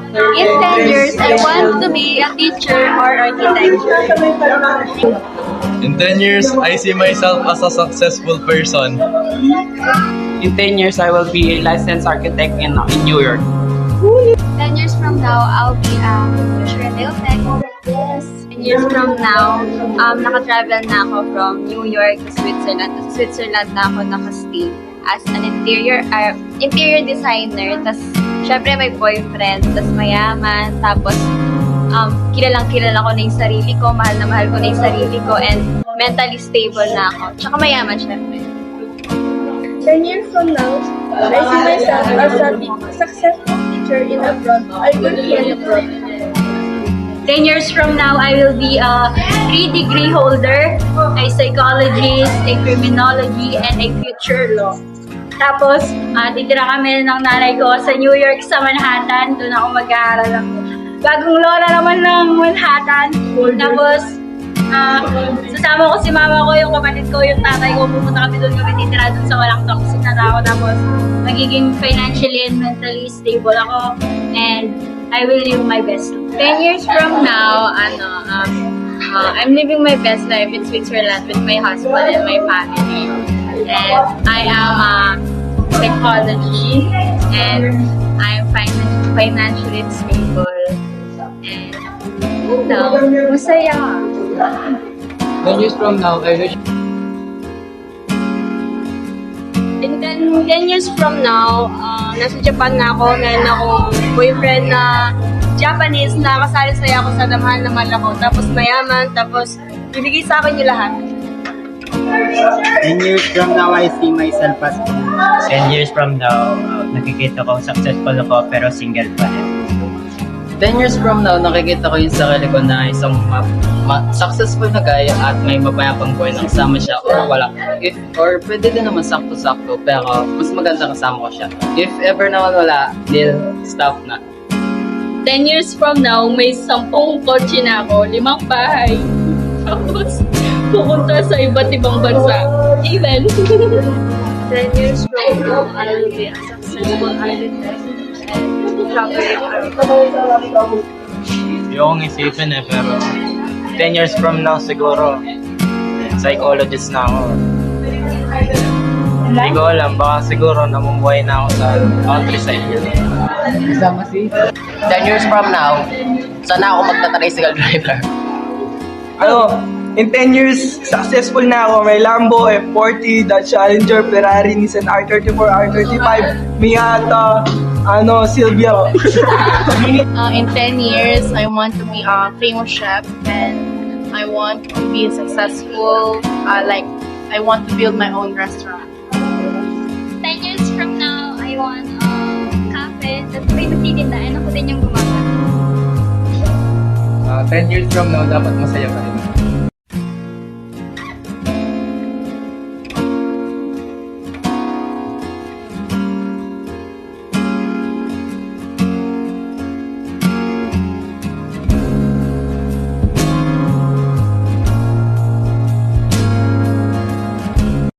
In 10 years, I want to be a teacher or architect. In 10 years, I see myself as a successful person. In 10 years, I will be a licensed architect in New York. 10 years from now, I'll be a teacher in biotech. 10 years from now, naka-travel na ako from New York to Switzerland. Sa Switzerland na ako naka-stay as an interior designer. Tapos, syempre may boyfriend, tapos mayaman, tapos kilalang-kilala ko na yung sarili ko, mahal na mahal ko na yung sarili ko, and mentally stable na ako. Tsaka mayaman, syempre. 10 years from now, I see myself as a successful teacher in abroad. I will be in abroad. 10 years from now, I will be a 3-degree holder, a psychologist, a criminology, and a future law. Tapos, titira kami ng nanay ko sa New York, sa Manhattan. Doon ako mag-aaral ng bagong lola naman ng Manhattan. Tapos, sasama ko si mama ko, yung kapatid ko, yung tatay ko. Pupunta kami doon, kami titira doon sa walang toxic na tao. Tapos, magiging financially and mentally stable ako. And I will live my best life. 10 years from now, I'm living my best life in Switzerland with my husband and my family. And I am a psychology, and I'm financially stable. And, masaya. 10 years from now, I wish In 10 years from now, nasa Japan na ako, meron akong boyfriend na Japanese na kasali saya ako sa mahal na mahal ako. Tapos mayaman, tapos bibigay sa akin yung lahat. 10 years from now, I see myself as 10 years from now, nakikita ko successful ako pero single pa rin. 10 years from now, nakikita ko yung sarili ko na isang successful na guy at may mapayapang buhay na kasama siya or wala. Or pwede din naman sakto-sakto pero mas maganda kasama ko siya. If ever naman wala, deal, stop na. 10 years from now, may 10 kotse na ako, 5 bahay. Tapos, pupunta sa iba't ibang bansa. Even. 10 years from now, I will be a successful architect and traveling around. Hindi akong isipin pero 10 years from now siguro, psychologist na ako. Hindi ko alam, baka siguro namumuhay na ako sa countryside. Kasama si 10 years from now, sana ako magta-tricycle driver. In 10 years, successful na ako. May Lambo, F40, Dodge Challenger, Ferrari, Nissan R34, R35, Miata, Silvia. In 10 years, I want to be a famous chef and I want to be successful. I want to build my own restaurant. 10 years from now, I want a cafe. Tapos may magtitindahan ako din yung gumagawa. 10 years from now, dapat masaya ka rin.